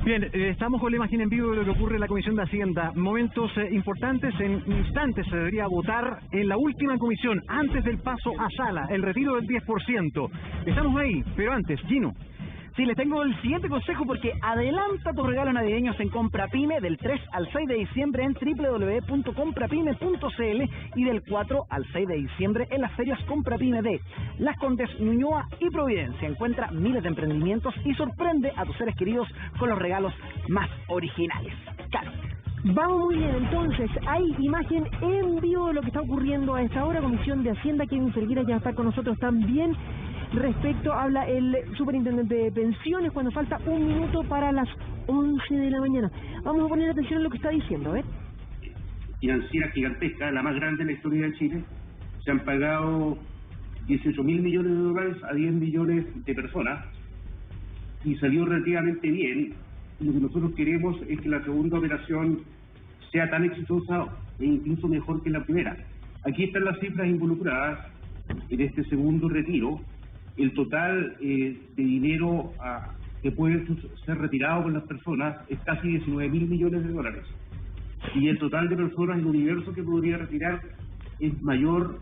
Bien, estamos con la imagen en vivo de lo que ocurre en la Comisión de Hacienda. Momentos importantes, en instantes se debería votar en la última comisión, antes del paso a sala, el retiro del 10%. Estamos ahí, pero antes, Gino. Sí, les tengo el siguiente consejo porque adelanta tus regalos navideños en CompraPyme del 3 al 6 de diciembre en www.comprapyme.cl y del 4 al 6 de diciembre en las ferias CompraPyme de Las Condes, Ñuñoa y Providencia. Encuentra miles de emprendimientos y sorprende a tus seres queridos con los regalos más originales. Claro. Vamos muy bien, entonces, hay imagen en vivo de lo que está ocurriendo a esta hora. Comisión de Hacienda, Kevin Felguera ya está con nosotros también. Respecto, habla el superintendente de pensiones cuando falta un minuto para las 11 de la mañana. Vamos a poner atención a lo que está diciendo, ¿eh? Financiera gigantesca, la más grande en la historia de Chile. Se han pagado 18.000 millones de dólares a 10 millones de personas y salió relativamente bien. Lo que nosotros queremos es que la segunda operación sea tan exitosa e incluso mejor que la primera. Aquí están las cifras involucradas en este segundo retiro. El total de dinero que puede ser retirado por las personas es casi 19.000 millones de dólares. Y el total de personas en el universo que podría retirar es mayor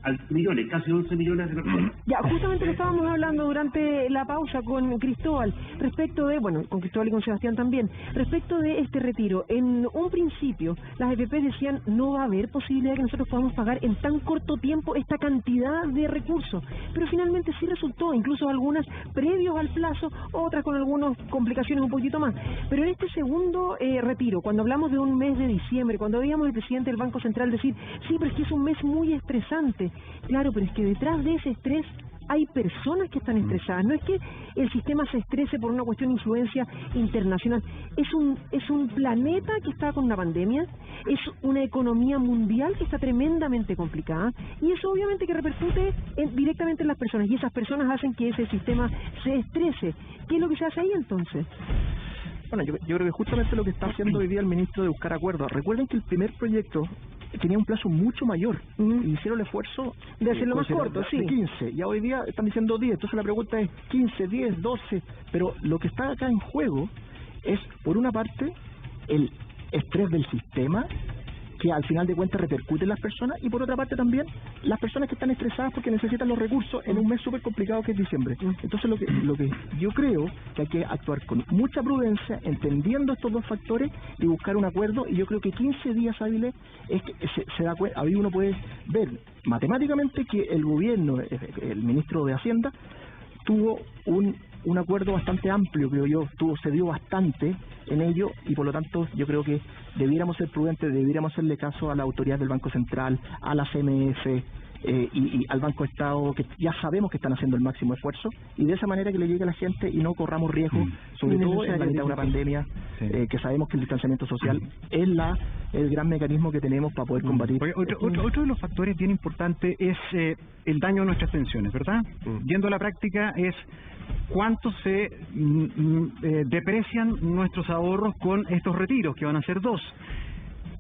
a millones, casi 11 millones de personas. Ya, justamente lo estábamos hablando durante la pausa con Cristóbal, respecto de, bueno, con Cristóbal y con Sebastián también, respecto de este retiro. En un principio, las EPP decían, no va a haber posibilidad de que nosotros podamos pagar en tan corto tiempo esta cantidad de recursos, pero finalmente sí resultó, incluso algunas previos al plazo, otras con algunas complicaciones un poquito más. Pero en este segundo retiro, cuando hablamos de un mes de diciembre, cuando veíamos al presidente del Banco Central decir, sí, pero es que es un mes muy estresante. Claro, pero es que detrás de ese estrés hay personas que están estresadas. No es que el sistema se estrese por una cuestión de influencia internacional. Es un planeta que está con una pandemia, es una economía mundial que está tremendamente complicada y eso obviamente que repercute directamente en las personas y esas personas hacen que ese sistema se estrese. ¿Qué es lo que se hace ahí entonces? Bueno, yo creo que justamente lo que está haciendo hoy día el ministro de buscar acuerdos. Recuerden que el primer proyecto tenía un plazo mucho mayor y hicieron el esfuerzo de hacerlo más corto, sí. De 15, ya hoy día están diciendo 10, entonces la pregunta es 15, 10, 12, pero lo que está acá en juego es, por una parte, el estrés del sistema, que al final de cuentas repercute en las personas, y por otra parte también las personas que están estresadas porque necesitan los recursos en un mes súper complicado que es diciembre. Entonces lo que yo creo que hay que actuar con mucha prudencia, entendiendo estos dos factores y buscar un acuerdo, y yo creo que 15 días hábiles es que se da cuenta. Ahí uno puede ver matemáticamente que el gobierno, el ministro de Hacienda, tuvo un acuerdo bastante amplio, creo yo, se dio bastante en ello, y por lo tanto yo creo que debiéramos ser prudentes, debiéramos hacerle caso a la autoridad del Banco Central, a la CMF y al Banco Estado, que ya sabemos que están haciendo el máximo esfuerzo, y de esa manera que le llegue a la gente y no corramos riesgo, sobre todo en la mitad de una pandemia, que sabemos que el distanciamiento social es el gran mecanismo que tenemos para poder combatir. Otro de los factores bien importantes es el daño a nuestras pensiones, ¿verdad? Yendo a la práctica es cuánto se deprecian nuestros ahorros con estos retiros, que van a ser 2.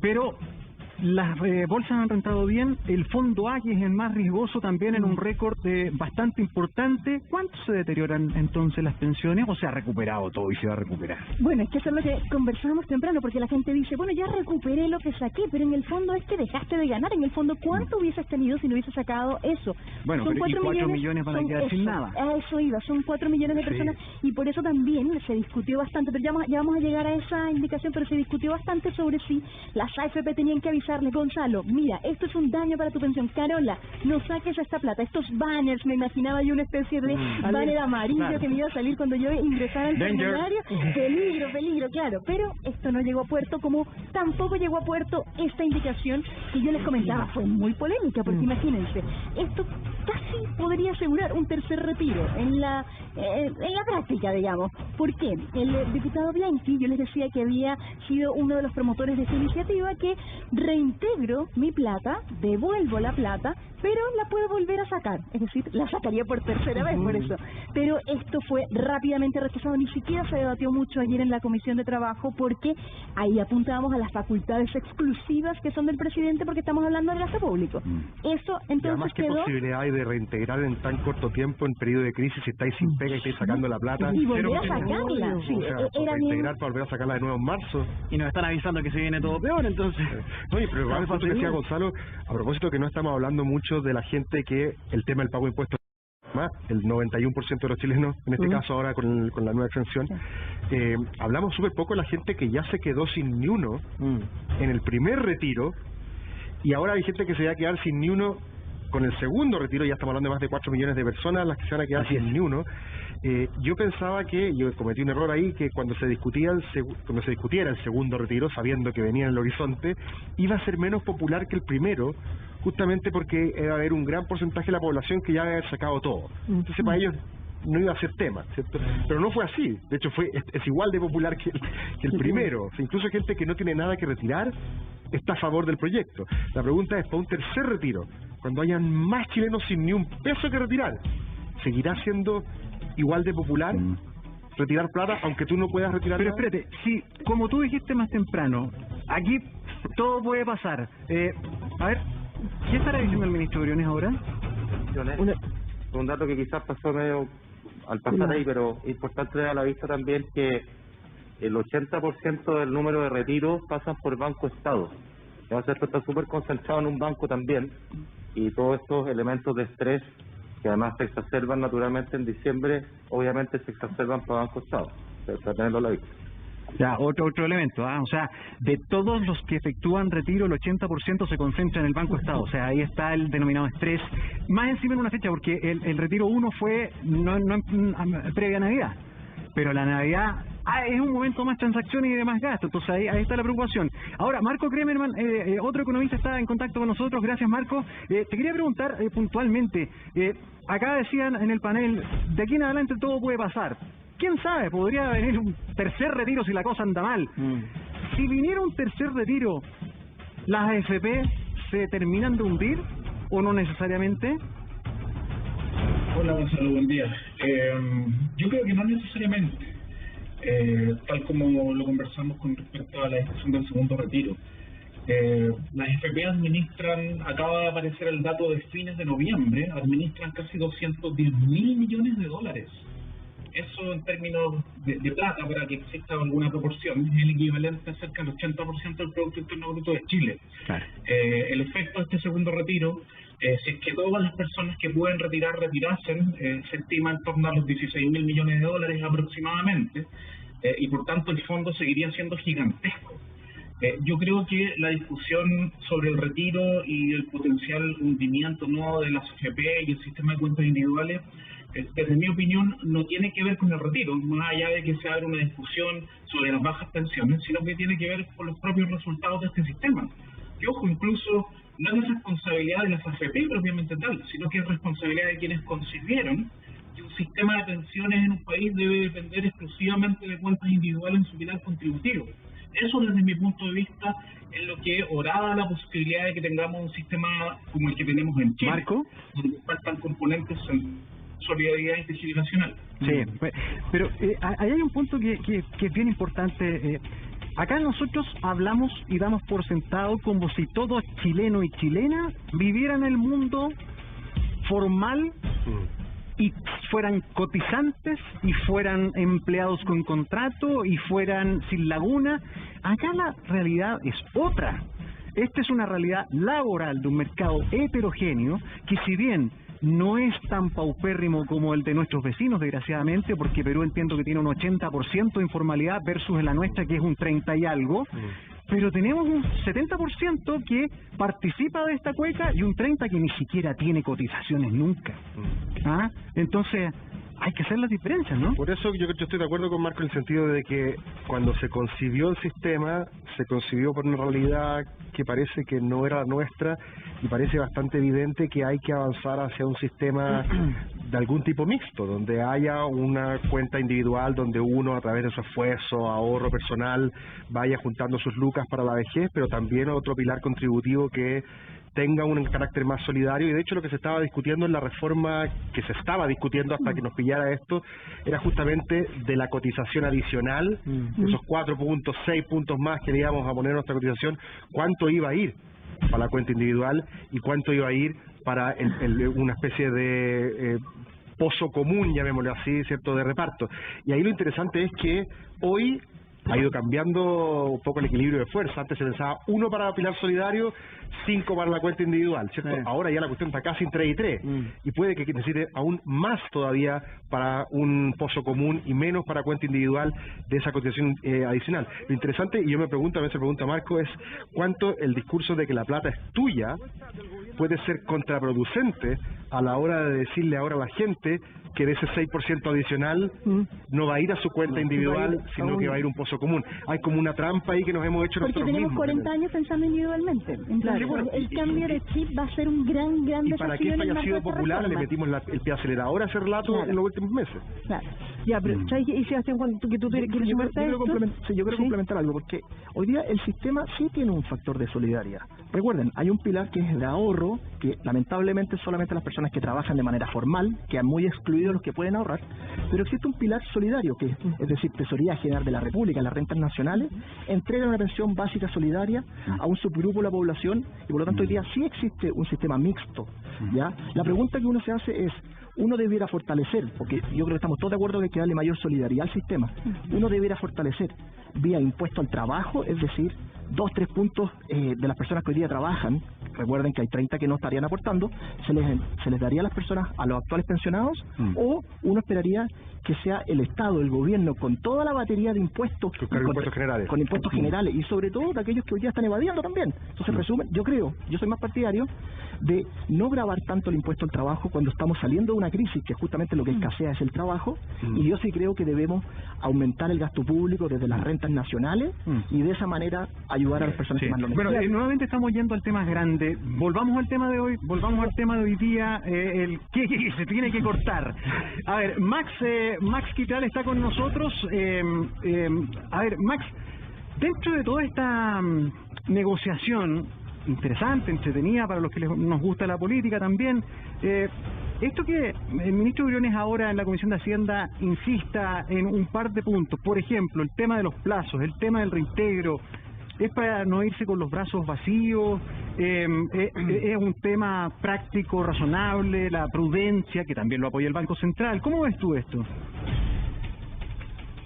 Pero las bolsas han rentado bien, el fondo A, que es el más riesgoso, también en un récord bastante importante. ¿Cuánto se deterioran entonces las pensiones, o se ha recuperado todo y se va a recuperar? Bueno, es que eso es lo que conversábamos temprano, porque la gente dice, bueno, ya recuperé lo que saqué, pero en el fondo es que dejaste de ganar. En el fondo, ¿cuánto hubieses tenido si no hubieses sacado eso? Bueno, son pero 4 millones van a quedar sin nada. A eso iba, son 4 millones de personas, y por eso también se discutió bastante, pero ya vamos a llegar a esa indicación, pero se discutió bastante sobre si las AFP tenían que avisarle, Gonzalo, mira, esto es un daño para tu pensión, Carola, no saques esta plata. Estos banners, me imaginaba yo una especie de banner amarillo que me iba a salir cuando yo ingresara al formulario. Peligro, claro, pero esto no llegó a puerto, como tampoco llegó a puerto esta indicación que yo les comentaba. Fue muy polémica, porque imagínense, esto casi podría asegurar un tercer retiro en la práctica, digamos. ¿Por qué? El diputado Bianchi, yo les decía que había sido uno de los promotores de esta iniciativa, que reintegro mi plata, devuelvo la plata, pero la puede volver a sacar, es decir, la sacaría por tercera vez por eso. Pero esto fue rápidamente rechazado, ni siquiera se debatió mucho ayer en la Comisión de Trabajo, porque ahí apuntábamos a las facultades exclusivas que son del presidente, porque estamos hablando del gasto público. Eso entonces además, ¿qué posibilidad hay de reintegrar en tan corto tiempo, en periodo de crisis, si estáis sin pega y estáis sacando la plata? Y volver a sacarla, sí, era reintegrar para volver a sacarla de nuevo en marzo. Y nos están avisando que se viene todo peor, entonces. No, pero igual lo que decía Gonzalo, a propósito que no estamos hablando mucho de la gente que el tema del pago de impuestos, el 91% de los chilenos, en este caso ahora con la nueva exención, hablamos súper poco de la gente que ya se quedó sin ni uno en el primer retiro, y ahora hay gente que se va a quedar sin ni uno con el segundo retiro. Ya estamos hablando de más de 4 millones de personas las que se van a quedar sin ni uno. Yo pensaba que, yo cometí un error ahí, que cuando se discutiera el segundo retiro, sabiendo que venía en el horizonte, iba a ser menos popular que el primero, justamente porque iba a haber un gran porcentaje de la población que ya había sacado todo. Entonces para ellos no iba a ser tema, ¿cierto? Pero no fue así. De hecho es igual de popular que el primero. O sea, incluso gente que no tiene nada que retirar está a favor del proyecto. La pregunta es, para un tercer retiro, cuando hayan más chilenos sin ni un peso que retirar, ¿seguirá siendo igual de popular retirar plata, aunque tú no puedas retirar Pero nada? espérate, si, como tú dijiste más temprano, aquí todo puede pasar. A ver, ¿qué estará diciendo el ministro Briones ahora? Un dato que quizás pasó medio al pasar ahí, pero importante tener a la vista también que el 80% del número de retiros pasan por Banco Estado. Entonces esto está súper concentrado en un banco también, y todos estos elementos de estrés que además se exacerban naturalmente en diciembre, obviamente se exacerban para Banco Estado, para tenerlo a la vista. Ya, otro elemento, o sea, de todos los que efectúan retiro, el 80% se concentra en el Banco Estado. O sea, ahí está el denominado estrés. Más encima en una fecha, porque el retiro 1 fue no previa a Navidad, pero la Navidad es un momento más transacciones y de más gasto. Entonces ahí está la preocupación. Ahora, Marco Kremerman, otro economista, está en contacto con nosotros. Gracias, Marco. Te quería preguntar puntualmente, acá decían en el panel, de aquí en adelante todo puede pasar. ¿Quién sabe? Podría venir un tercer retiro si la cosa anda mal. Si viniera un tercer retiro, ¿las AFP se terminan de hundir o no necesariamente? Hola Gonzalo, buen día. Yo creo que no necesariamente, tal como lo conversamos con respecto a la discusión del segundo retiro. Las FP administran, acaba de aparecer el dato de fines de noviembre, administran casi 210.000 millones de dólares. Eso en términos de plata, para que exista alguna proporción, es el equivalente a cerca del 80% del Producto Interno Bruto de Chile. Claro. El efecto de este segundo retiro, si es que todas las personas que pueden retirasen, se estima en torno a los 16.000 millones de dólares aproximadamente, y por tanto el fondo seguiría siendo gigantesco. Yo creo que la discusión sobre el retiro y el potencial hundimiento nuevo de las AFP y el sistema de cuentas individuales, desde mi opinión, no tiene que ver con el retiro, más allá de que se abra una discusión sobre las bajas pensiones, sino que tiene que ver con los propios resultados de este sistema. Que, ojo, incluso no es responsabilidad de las AFP propiamente tal, sino que es responsabilidad de quienes concibieron que un sistema de pensiones en un país debe depender exclusivamente de cuentas individuales en su pilar contributivo. Eso, desde mi punto de vista, es lo que orada la posibilidad de que tengamos un sistema como el que tenemos en Chile, Marco, donde faltan componentes en solidaridad intergeneracional. Sí, pero ahí hay un punto que es bien importante. Acá nosotros hablamos y damos por sentado como si todo chileno y chilena vivieran en el mundo formal y fueran cotizantes y fueran empleados con contrato y fueran sin laguna. Acá la realidad es otra. Esta es una realidad laboral de un mercado heterogéneo que, si bien no es tan paupérrimo como el de nuestros vecinos, desgraciadamente, porque Perú entiendo que tiene un 80% de informalidad versus la nuestra, que es un 30 y algo, pero tenemos un 70% que participa de esta cueca y un 30% que ni siquiera tiene cotizaciones nunca. Entonces hay que hacer las diferencias, ¿no? Por eso yo estoy de acuerdo con Marco en el sentido de que cuando se concibió el sistema, se concibió por una realidad que parece que no era la nuestra, y parece bastante evidente que hay que avanzar hacia un sistema de algún tipo mixto, donde haya una cuenta individual donde uno a través de su esfuerzo, ahorro personal, vaya juntando sus lucas para la vejez, pero también otro pilar contributivo que tenga un carácter más solidario. Y de hecho lo que se estaba discutiendo en la reforma, que se estaba discutiendo hasta que nos pillara esto, era justamente de la cotización adicional, esos 4 puntos, 6 puntos más que le íbamos a poner a nuestra cotización, cuánto iba a ir para la cuenta individual y cuánto iba a ir para una especie de pozo común, llamémoslo así, cierto, de reparto. Y ahí lo interesante es que hoy ha ido cambiando un poco el equilibrio de fuerza. Antes se pensaba 1 para el pilar solidario, 5 para la cuenta individual, ¿cierto? Ahora ya la cuestión está casi en 3 y 3, y puede que necesite aún más todavía para un pozo común y menos para cuenta individual de esa cotización adicional. Lo interesante, y yo me pregunto, a veces pregunta Marco, es cuánto el discurso de que la plata es tuya puede ser contraproducente a la hora de decirle ahora a la gente que de ese 6% adicional no va a ir a su cuenta individual, sino que va a ir a un pozo común. Hay como una trampa ahí que nos hemos hecho nosotros mismos. Porque tenemos 40 años pensando individualmente. Entonces, el cambio de chip va a ser un gran desafío. Y para que esto haya sido popular, le metimos el pie acelerador a ese relato en los últimos meses. Claro. Ya, pero ¿sabes? Y Sebastián, cuando tú quieres sumarte a esto? Yo quiero complementar algo, porque hoy día el sistema sí tiene un factor de solidaridad. Recuerden, hay un pilar que es el ahorro, que lamentablemente solamente las personas que trabajan de manera formal, que han muy excluido los que pueden ahorrar, pero existe un pilar solidario, que es decir, Tesorería General de la República, las rentas nacionales, entregan una pensión básica solidaria a un subgrupo de la población, y por lo tanto hoy día sí existe un sistema mixto, ¿ya? La pregunta que uno se hace es, uno debiera fortalecer, porque yo creo que estamos todos de acuerdo que hay que darle mayor solidaridad al sistema, uno debiera fortalecer vía impuesto al trabajo, es decir, 2-3 puntos de las personas que hoy día trabajan, recuerden que hay 30 que no estarían aportando, se les daría a las personas, a los actuales pensionados, o uno esperaría que sea el Estado, el gobierno, con toda la batería de impuestos, con impuestos generales, y sobre todo de aquellos que hoy día están evadiendo también. Entonces, resumen, yo soy más partidario de no gravar tanto el impuesto al trabajo cuando estamos saliendo de una crisis, que justamente lo que escasea es el trabajo, y yo sí creo que debemos aumentar el gasto público desde las rentas nacionales, y de esa manera ayudar a las personas que más lo necesitan. Bueno, nuevamente estamos yendo al tema grande. Volvamos al tema de hoy día, el que se tiene que cortar. A ver, Max Quitral está con nosotros. A ver, Max, dentro de toda esta negociación interesante, entretenida para los que nos gusta la política también, esto que el ministro Briones ahora en la Comisión de Hacienda insista en un par de puntos, por ejemplo, el tema de los plazos, el tema del reintegro, ¿es para no irse con los brazos vacíos? ¿Es un tema práctico, razonable, la prudencia, que también lo apoya el Banco Central? ¿Cómo ves tú esto?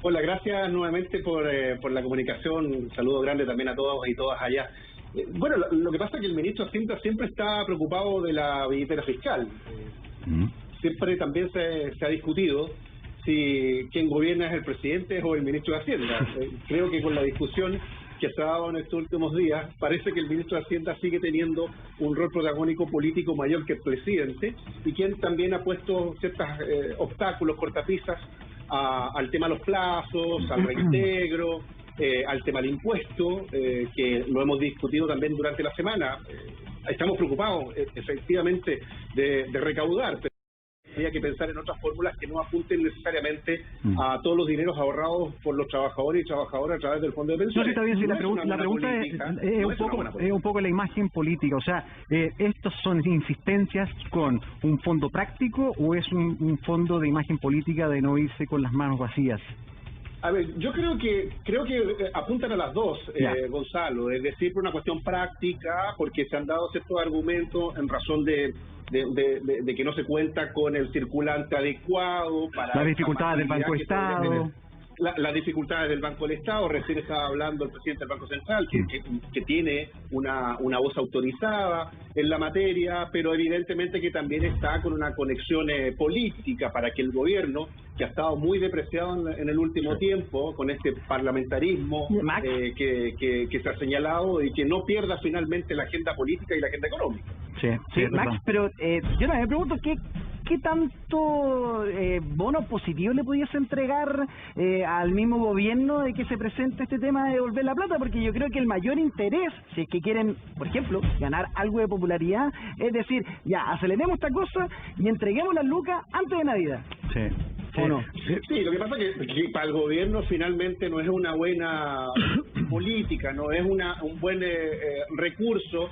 Hola, gracias nuevamente por la comunicación. Un saludo grande también a todos y todas allá. Bueno, lo que pasa es que el ministro de Hacienda siempre está preocupado de la billetera fiscal. Siempre también se ha discutido si quien gobierna es el presidente o el ministro de Hacienda. Creo que con la discusión que se ha dado en estos últimos días, parece que el ministro de Hacienda sigue teniendo un rol protagónico político mayor que el presidente, y quien también ha puesto ciertos obstáculos, cortapisas, al tema de los plazos, al reintegro, al tema del impuesto, que lo hemos discutido también durante la semana. Estamos preocupados, efectivamente, de recaudar, pero había que pensar en otras fórmulas que no apunten necesariamente a todos los dineros ahorrados por los trabajadores y trabajadoras a través del fondo de pensiones. No, está bien, sí, la pregunta es un poco la imagen política, o sea, ¿estos son insistencias con un fondo práctico o es un fondo de imagen política de no irse con las manos vacías? A ver, yo creo que apuntan a las dos, Gonzalo, es decir, por una cuestión práctica, porque se han dado ciertos argumentos en razón de que no se cuenta con el circulante adecuado para las dificultades del Banco Estado. Las dificultades del Banco del Estado. Recién estaba hablando el presidente del Banco Central que tiene una voz autorizada en la materia, pero evidentemente que también está con una conexión política para que el gobierno, que ha estado muy depreciado en el último tiempo con este parlamentarismo que se ha señalado, y que no pierda finalmente la agenda política y la agenda económica. Sí, Max, pero yo me pregunto ¿qué tanto bono positivo le pudiese entregar al mismo gobierno de que se presente este tema de devolver la plata? Porque yo creo que el mayor interés, si es que quieren, por ejemplo, ganar algo de popularidad, es decir, ya, aceleremos esta cosa y entreguemos las lucas antes de Navidad. Sí. ¿O no? Sí, lo que pasa es que para el gobierno finalmente no es una buena política, no es un buen recurso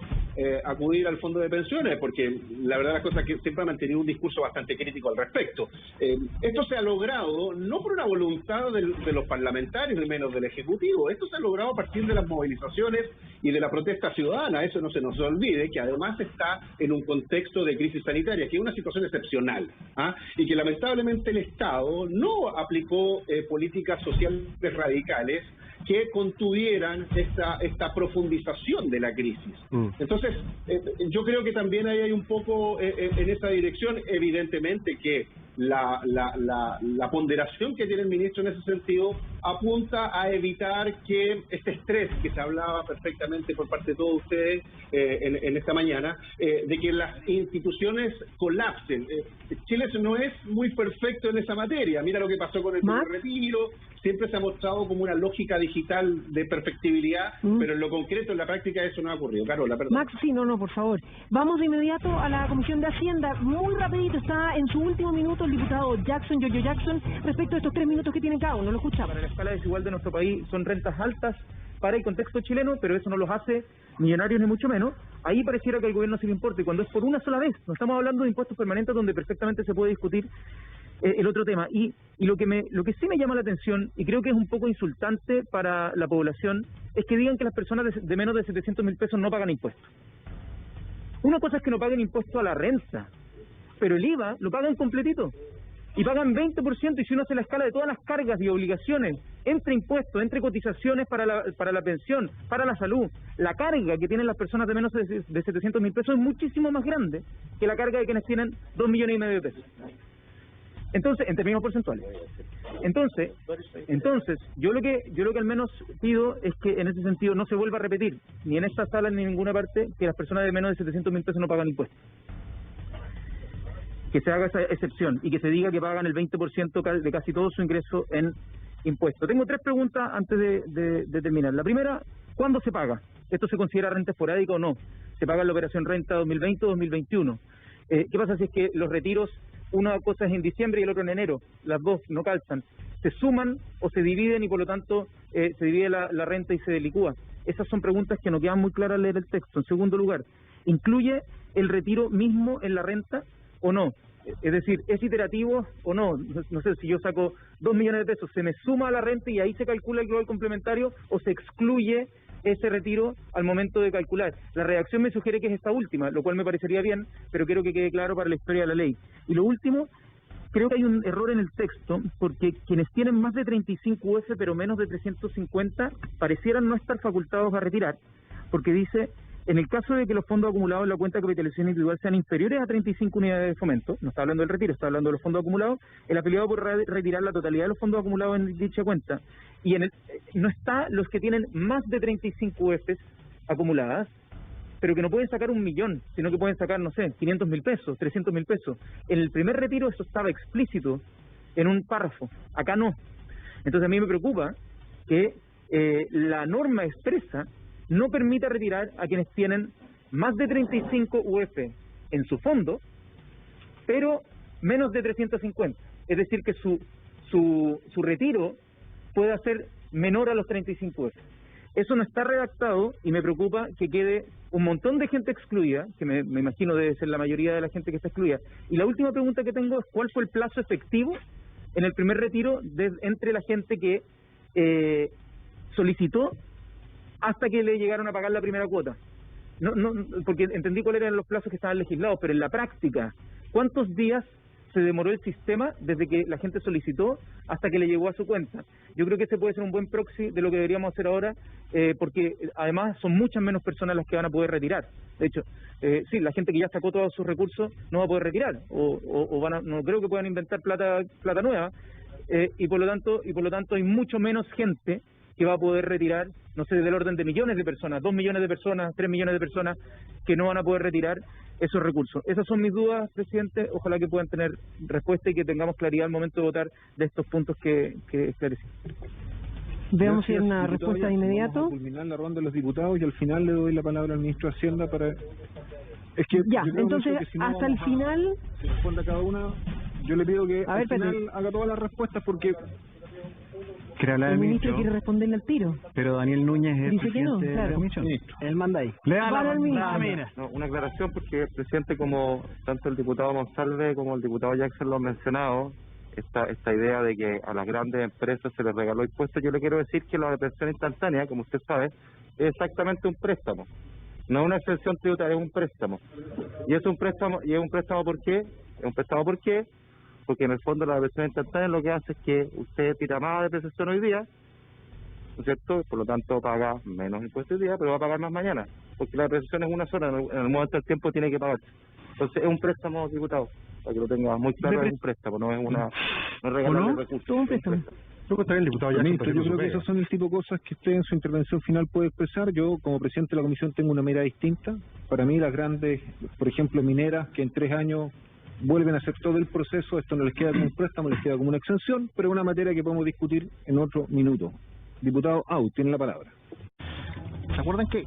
acudir al fondo de pensiones, porque la verdad las cosas es que siempre ha mantenido un discurso bastante crítico al respecto. Esto se ha logrado no por una voluntad de los parlamentarios, ni menos del Ejecutivo, esto se ha logrado a partir de las movilizaciones y de la protesta ciudadana. Eso no se nos olvide, que además está en un contexto de crisis sanitaria, que es una situación excepcional, y que lamentablemente el Estado no aplicó políticas sociales radicales que contuvieran esta profundización de la crisis. Entonces, yo creo que también ahí hay un poco en esa dirección, evidentemente que la ponderación que tiene el ministro en ese sentido apunta a evitar que este estrés que se hablaba perfectamente por parte de todos ustedes en esta mañana, de que las instituciones colapsen. Chile no es muy perfecto en esa materia. Mira lo que pasó con el retiro. Siempre se ha mostrado como una lógica digital de perfectibilidad, pero en lo concreto, en la práctica, eso no ha ocurrido. Carola, perdón. Max, sí, no, por favor. Vamos de inmediato a la Comisión de Hacienda. Muy rapidito, está en su último minuto el diputado Yoyo Jackson respecto a estos 3 minutos que tienen cada uno. Lo escuchamos. Para la escala desigual de nuestro país son rentas altas para el contexto chileno, pero eso no los hace millonarios ni mucho menos. Ahí pareciera que al gobierno sí le importa, y cuando es por una sola vez, no estamos hablando de impuestos permanentes donde perfectamente se puede discutir el otro tema. Y lo que sí me llama la atención, y creo que es un poco insultante para la población, es que digan que las personas de menos de 700.000 pesos no pagan impuestos. Una cosa es que no paguen impuesto a la renta, pero el IVA lo pagan completito. Y pagan 20%, y si uno hace la escala de todas las cargas y obligaciones, entre impuestos, entre cotizaciones para la pensión, para la salud, la carga que tienen las personas de menos de 700.000 pesos es muchísimo más grande que la carga de quienes tienen 2,5 millones de pesos. Entonces, en términos porcentuales. Entonces, yo lo que al menos pido es que en ese sentido no se vuelva a repetir, ni en esta sala ni en ninguna parte, que las personas de menos de 700.000 pesos no pagan impuestos. Que se haga esa excepción y que se diga que pagan el 20% de casi todo su ingreso en impuestos. Tengo 3 preguntas antes de terminar. La primera, ¿cuándo se paga? ¿Esto se considera renta esporádica o no? ¿Se paga en la operación renta 2020 o 2021? ¿Qué pasa si es que los retiros, una cosa es en diciembre y el otro en enero? Las dos no calzan. ¿Se suman o se dividen y por lo tanto se divide la renta y se delicúa? Esas son preguntas que no quedan muy claras al leer el texto. En segundo lugar, ¿incluye el retiro mismo en la renta o no? Es decir, ¿es iterativo o no? No sé, si yo saco 2 millones de pesos, ¿se me suma a la renta y ahí se calcula el global complementario o se excluye ese retiro al momento de calcular? La redacción me sugiere que es esta última, lo cual me parecería bien, pero quiero que quede claro para la historia de la ley. Y lo último, creo que hay un error en el texto, porque quienes tienen más de 35 UF pero menos de 350 parecieran no estar facultados a retirar, porque dice: en el caso de que los fondos acumulados en la cuenta de capitalización individual sean inferiores a 35 unidades de fomento, no está hablando del retiro, está hablando de los fondos acumulados, el afiliado podrá retirar la totalidad de los fondos acumulados en dicha cuenta. Y no está los que tienen más de 35 UFs acumuladas, pero que no pueden sacar 1 millón, sino que pueden sacar, no sé, 500.000 pesos, 300.000 pesos. En el primer retiro eso estaba explícito en un párrafo, acá no. Entonces a mí me preocupa que la norma expresa no permita retirar a quienes tienen más de 35 UF en su fondo, pero menos de 350. Es decir, que su retiro pueda ser menor a los 35 UF. Eso no está redactado y me preocupa que quede un montón de gente excluida, que me imagino debe ser la mayoría de la gente que está excluida. Y la última pregunta que tengo es: ¿cuál fue el plazo efectivo en el primer retiro entre la gente que solicitó hasta que le llegaron a pagar la primera cuota? No, porque entendí cuáles eran los plazos que estaban legislados, pero en la práctica, ¿cuántos días se demoró el sistema desde que la gente solicitó hasta que le llegó a su cuenta? Yo creo que ese puede ser un buen proxy de lo que deberíamos hacer ahora, porque además son muchas menos personas las que van a poder retirar. De hecho, sí, la gente que ya sacó todos sus recursos no va a poder retirar, no creo que puedan inventar plata nueva, y por lo tanto hay mucho menos gente que va a poder retirar no sé, del orden de millones de personas, 2 millones de personas, 3 millones de personas que no van a poder retirar esos recursos. Esas son mis dudas, presidente. Ojalá que puedan tener respuesta y que tengamos claridad al momento de votar de estos puntos que esclarecí. Veamos si hay una respuesta de inmediato. Vamos a culminar la ronda de los diputados y al final le doy la palabra al ministro de Hacienda para... Es que ya, yo entonces que si no hasta el final... Se responda a cada una. Yo le pido que al final Pedro, haga todas las respuestas porque... El ministro quiere responderle al tiro. Pero Daniel Núñez es el Dice que no, presidente de la claro. comisión. Él manda ahí. Le da la mira. No, una aclaración porque, presidente, como tanto el diputado Monsalve como el diputado Jackson lo han mencionado, esta idea de que a las grandes empresas se les regaló impuestos, yo le quiero decir que la detención instantánea, como usted sabe, es exactamente un préstamo. No es una exención tributaria, es un préstamo. Y es un préstamo, ¿por qué? Es un préstamo ¿por qué? Porque en el fondo la detención instantánea lo que hace es que usted tira más depreciación hoy día, ¿no es cierto? Por lo tanto paga menos impuestos hoy día, pero va a pagar más mañana, porque la depreciación es una sola, en el momento del tiempo tiene que pagar. Entonces es un préstamo, diputado, para que lo tenga muy claro, es un préstamo, no es una no es regalarle recursos. Todo un préstamo. Yo creo que esos son el tipo de cosas que usted en su intervención final puede expresar. Yo, como presidente de la comisión, tengo una mirada distinta. Para mí, las grandes, por ejemplo, mineras, que en 3 años vuelven a hacer todo el proceso, esto no les queda como un préstamo, les queda como una exención, pero es una materia que podemos discutir en otro minuto. Diputado Au, tiene la palabra. ¿Se acuerdan que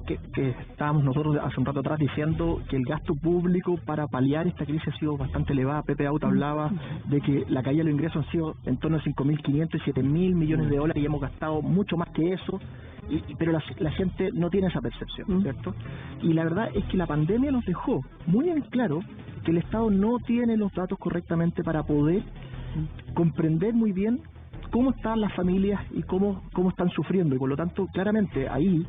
estábamos nosotros hace un rato atrás diciendo que el gasto público para paliar esta crisis ha sido bastante elevada? Pepe Out hablaba de que la caída de los ingresos han sido en torno a 5.500 y 7.000 millones de dólares y hemos gastado mucho más que eso, pero la gente no tiene esa percepción, ¿cierto? Y la verdad es que la pandemia nos dejó muy en claro que el Estado no tiene los datos correctamente para poder comprender muy bien cómo están las familias y cómo están sufriendo, y por lo tanto claramente ahí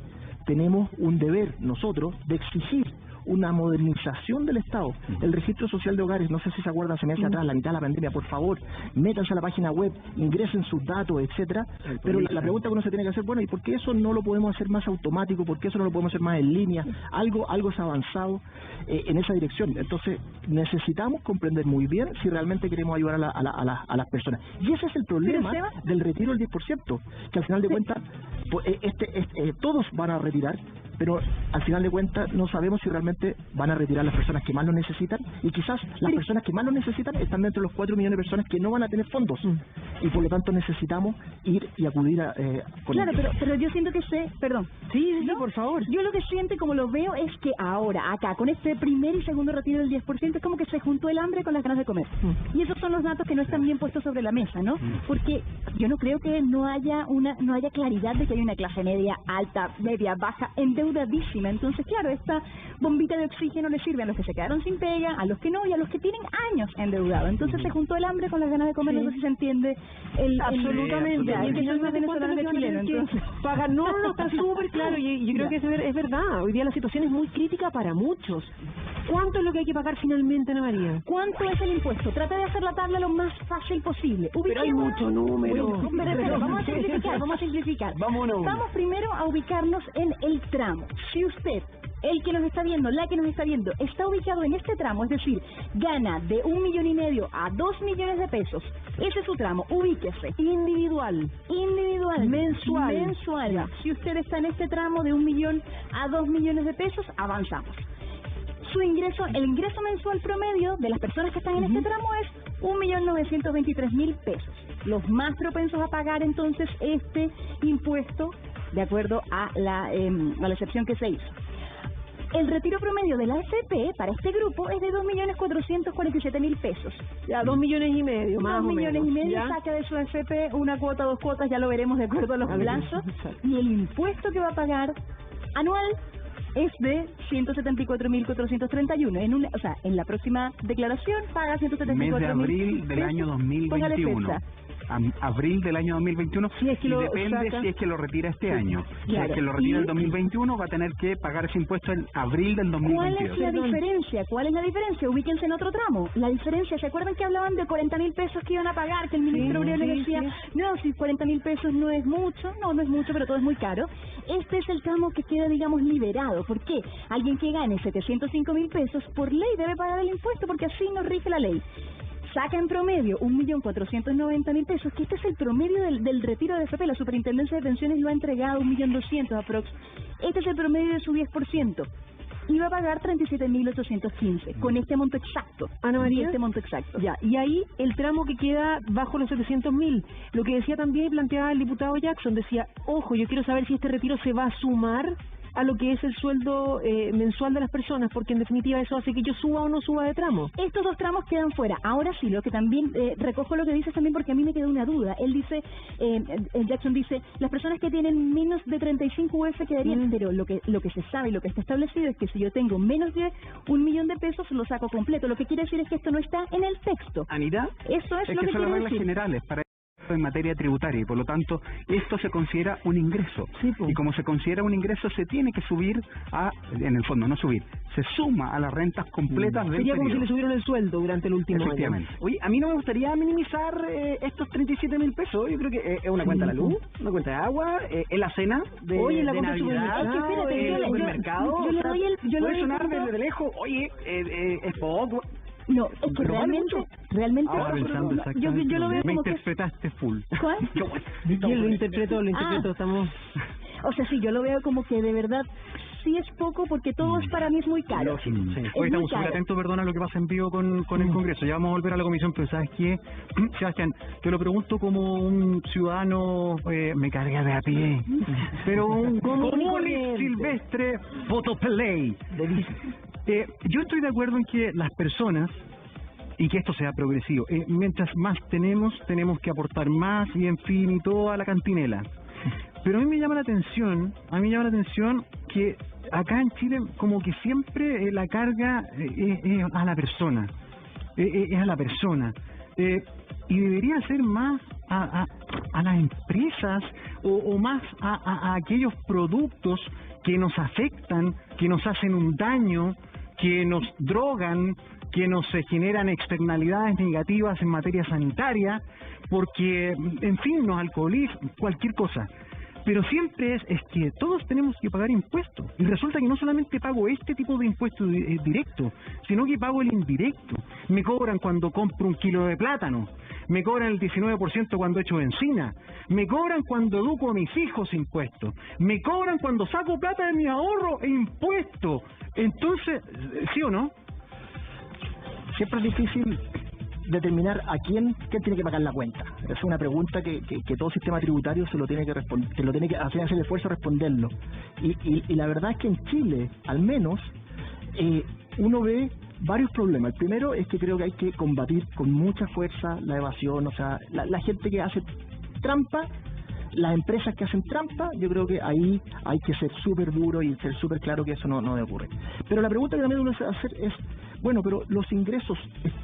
tenemos un deber nosotros de exigir una modernización del Estado. El registro social de hogares, no sé si se acuerdan, se me hace atrás, la mitad de la pandemia, por favor, métanse a la página web, ingresen sus datos, etcétera. Pero la pregunta que uno se tiene que hacer, bueno, ¿y por qué eso no lo podemos hacer más automático? ¿Por qué eso no lo podemos hacer más en línea? Algo se ha avanzado en esa dirección. Entonces, necesitamos comprender muy bien si realmente queremos ayudar a las personas. Y ese es el problema del retiro del 10%, que al final de cuentas, pues, todos van a retirar, pero al final de cuentas no sabemos si realmente van a retirar las personas que más lo necesitan, y quizás las personas que más lo necesitan están dentro de los 4 millones de personas que no van a tener fondos, y por lo tanto necesitamos ir y acudir a claro, pero yo siento que Sí, por favor. Yo lo que siento y como lo veo es que ahora, acá, con este primer y segundo retiro del 10%, es como que se juntó el hambre con las ganas de comer. Y esos son los datos que no están bien puestos sobre la mesa, ¿no? Porque yo no creo que no haya claridad de que hay una clase media, alta, media, baja, endeudadísima. Entonces, claro, esta bombita de oxígeno le sirve a los que se quedaron sin pega, a los que no, y a los que tienen años endeudados. Entonces se juntó el hambre con las ganas de comer, no sé si se entiende absolutamente. Y que soy más venezolano que chileno, entonces pagan. No, está súper claro, y yo creo que es verdad. Hoy día la situación es muy crítica para muchos. ¿Cuánto es lo que hay que pagar finalmente, Ana María? ¿Cuánto es el impuesto? Trata de hacer la tabla lo más fácil posible. Pero hay mucho número. Pero vamos a simplificar. Vamos primero a ubicarnos en el tramo. Si usted, el que nos está viendo, la que nos está viendo, está ubicado en este tramo, es decir, gana de 1,5 millones a 2 millones de pesos, ese es su tramo, ubíquese. Individual. Mensual. Ya. Si usted está en este tramo de 1 millón a 2 millones de pesos, avanzamos. Su ingreso, el ingreso mensual promedio de las personas que están en este tramo es 1.923.000 pesos. Los más propensos a pagar entonces este impuesto, de acuerdo a la excepción que se hizo. El retiro promedio de la AFP para este grupo es de 2.447.000 pesos. Ya, 2,5 millones, más o menos. 2,5 millones, ¿ya? Saca de su AFP una cuota, 2 cuotas, ya lo veremos de acuerdo a los plazos. Y el impuesto que va a pagar anual es de 174.431. En la próxima declaración paga 174.000. Mes de abril del año 2021. Abril del año 2021, si es que lo depende saca, si es que lo retira este año. Claro. Si es que lo retira en el 2021, va a tener que pagar ese impuesto en abril del 2022. ¿Cuál es la diferencia? Ubíquense en otro tramo. La diferencia, ¿se acuerdan que hablaban de 40.000 pesos que iban a pagar? Que el ministro Uriel le decía, no, si 40.000 pesos no es mucho, no es mucho, pero todo es muy caro. Este es el tramo que queda, digamos, liberado. ¿Por qué? Alguien que gane 705.000 pesos, por ley debe pagar el impuesto, porque así nos rige la ley. saca en promedio 1.490.000 pesos, que este es el promedio del retiro de AFP, la Superintendencia de Pensiones lo ha entregado 1.200.000 aprox. Este es el promedio de su 10%. Iba a pagar 37.815 con este monto exacto. Ana María, este monto exacto. Ya, y ahí el tramo que queda bajo los 700.000. Lo que decía también y planteaba el diputado Jackson, decía, ojo, yo quiero saber si este retiro se va a sumar a lo que es el sueldo mensual de las personas, porque en definitiva eso hace que yo suba o no suba de tramo. Estos dos tramos quedan fuera. Ahora sí, lo que también recojo lo que dices también porque a mí me quedó una duda. Él dice, Jackson dice, las personas que tienen menos de 35 UF quedarían, pero lo que se sabe y lo que está establecido es que si yo tengo menos de 1 millón de pesos lo saco completo. Lo que quiere decir es que esto no está en el texto. Anita, eso es lo que son las reglas decir. generales para en materia tributaria y por lo tanto esto se considera un ingreso y como se considera un ingreso se tiene que subir en el fondo no subir, se suma a las rentas completas del Sería como periodo. si le subieron el sueldo durante el último año. Oye, a mí no me gustaría minimizar estos 37.000 pesos, yo creo que es una cuenta de la luz, una cuenta de agua, es la cena de Navidad, el supermercado, puede sonar desde lejos, oye, es poco. No, es que realmente yo lo veo me como que... interpretaste full. ¿Cuál? ¿Quién lo interpretó? Estamos... O sea, sí, yo lo veo como que de verdad sí es poco porque todo para mí es muy caro. Sí. Hoy estamos súper atentos, perdona, a lo que pasa en vivo con el Congreso. Ya vamos a volver a la comisión, pero ¿sabes qué? Sebastián, te lo pregunto como un ciudadano, me carga de a pie, pero un común y silvestre fotopelay. Yo estoy de acuerdo en que las personas, y que esto sea progresivo, mientras más tenemos que aportar más y en fin, y toda la cantinela. Pero a mí me llama la atención que acá en Chile como que siempre la carga es a la persona, es a la persona. Y debería ser más a las empresas o más a aquellos productos que nos afectan, que nos hacen un daño, que nos drogan, que nos generan externalidades negativas en materia sanitaria, porque, en fin, nos alcoholizan, cualquier cosa. Pero siempre es que todos tenemos que pagar impuestos. Y resulta que no solamente pago este tipo de impuestos directo, sino que pago el indirecto. Me cobran cuando compro 1 kilo de plátano, me cobran el 19% cuando echo benzina, me cobran cuando educo a mis hijos impuestos, me cobran cuando saco plata de mi ahorro e impuestos. Entonces, ¿sí o no? Siempre es difícil determinar a quién tiene que pagar la cuenta. Es una pregunta que todo sistema tributario se lo tiene que responder, se lo tiene que hacer el esfuerzo de responderlo. Y la verdad es que en Chile, al menos, uno ve varios problemas. El primero es que creo que hay que combatir con mucha fuerza la evasión, o sea, la gente que hace trampa, las empresas que hacen trampa, yo creo que ahí hay que ser súper duro y ser súper claro que eso no debe ocurrir. Pero la pregunta que también uno se va a hacer es, bueno, pero ¿los ingresos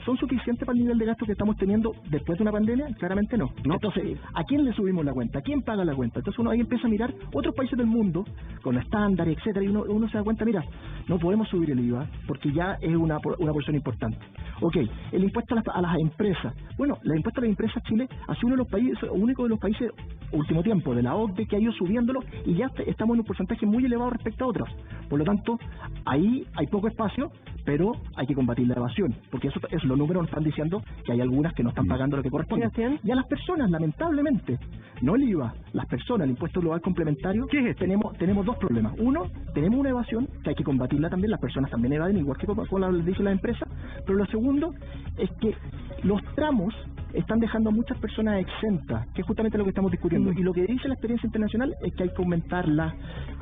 son suficientes para el nivel de gasto que estamos teniendo después de una pandemia? Claramente no. Entonces, ¿a quién le subimos la cuenta? ¿A quién paga la cuenta? Entonces uno ahí empieza a mirar otros países del mundo, con estándares, etcétera, y uno se da cuenta, mira, no podemos subir el IVA, porque ya es una porción importante. Ok, el impuesto a las empresas. Bueno, el impuesto a las empresas, Chile ha sido único de los países, último tiempo, de la OCDE, que ha ido subiéndolo, y ya estamos en un porcentaje muy elevado respecto a otros. Por lo tanto, ahí hay poco espacio, pero hay que combatir la evasión, porque eso los números nos están diciendo que hay algunas que no están pagando lo que corresponde. Y a las personas, lamentablemente, no el IVA, las personas, el impuesto global complementario, tenemos dos problemas. Uno, tenemos una evasión que hay que combatirla también, las personas también evaden, igual que con la dicen las empresas, pero lo segundo es que los tramos están dejando a muchas personas exentas, que es justamente lo que estamos discutiendo. Y lo que dice la experiencia internacional es que hay que aumentarla,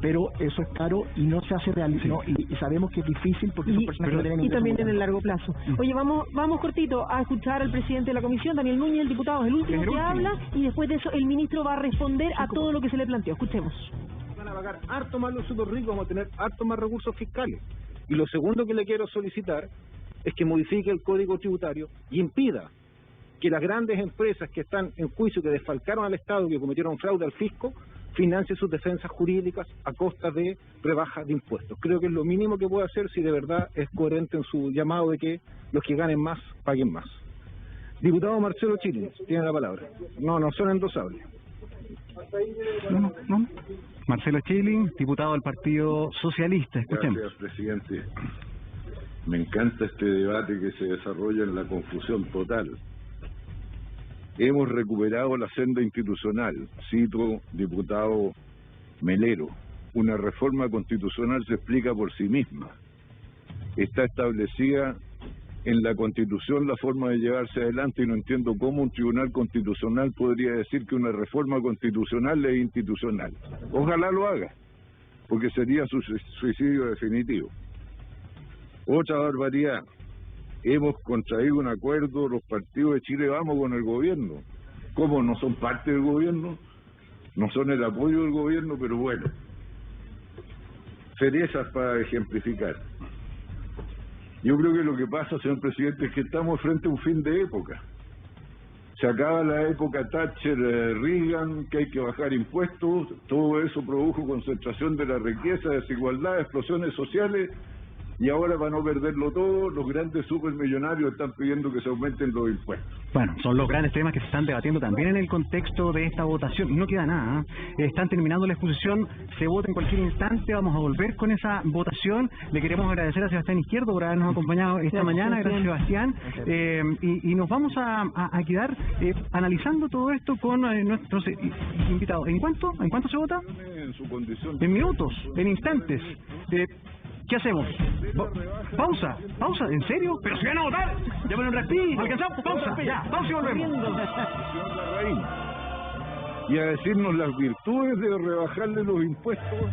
pero eso es caro y no se hace real, ¿no? Y sabemos que es difícil porque son personas que no tienen ingresos. Y también en el largo plazo. Oye, vamos cortito a escuchar al presidente de la comisión, Daniel Núñez, el diputado, el último que habla, y después de eso el ministro va a responder a todo lo que se le planteó. Escuchemos. Van a pagar harto más los súper ricos, vamos a tener harto más recursos fiscales. Y lo segundo que le quiero solicitar es que modifique el Código Tributario y impida que las grandes empresas que están en juicio, que desfalcaron al Estado, que cometieron fraude al fisco, financien sus defensas jurídicas a costa de rebajas de impuestos. Creo que es lo mínimo que puede hacer si de verdad es coherente en su llamado de que los que ganen más, paguen más. Diputado Marcelo Chilin, tiene la palabra. No son endosables. No. Marcelo Chilin, diputado del Partido Socialista. Escuchemos. Gracias, presidente. Me encanta este debate que se desarrolla en la confusión total. Hemos recuperado la senda institucional, cito diputado Melero. Una reforma constitucional se explica por sí misma. Está establecida en la Constitución la forma de llevarse adelante y no entiendo cómo un tribunal constitucional podría decir que una reforma constitucional es institucional. Ojalá lo haga, porque sería su suicidio definitivo. Otra barbaridad. Hemos contraído un acuerdo, los partidos de Chile Vamos con el gobierno. ¿Cómo? ¿No son parte del gobierno? No son el apoyo del gobierno, pero bueno. Cerezas para ejemplificar. Yo creo que lo que pasa, señor presidente, es que estamos frente a un fin de época. Se acaba la época Thatcher-Reagan, que hay que bajar impuestos, todo eso produjo concentración de la riqueza, desigualdad, explosiones sociales, y ahora, para no perderlo todo, los grandes supermillonarios están pidiendo que se aumenten los impuestos. Bueno, son los grandes temas que se están debatiendo también en el contexto de esta votación. No queda nada, ¿eh? Están terminando la exposición, se vota en cualquier instante, vamos a volver con esa votación. Le queremos agradecer a Sebastián Izquierdo por habernos acompañado esta mañana. Gracias, Sebastián. Y nos vamos a quedar analizando todo esto con nuestros invitados. ¿En cuánto se vota? En su condición. En minutos, en instantes. ¿Qué hacemos? Pausa, ¿en serio? ¿Pero se van a votar? Ya me lo respiro. ¿Alcanzamos? Pausa y volvemos. Y a decirnos las virtudes de rebajarle los impuestos.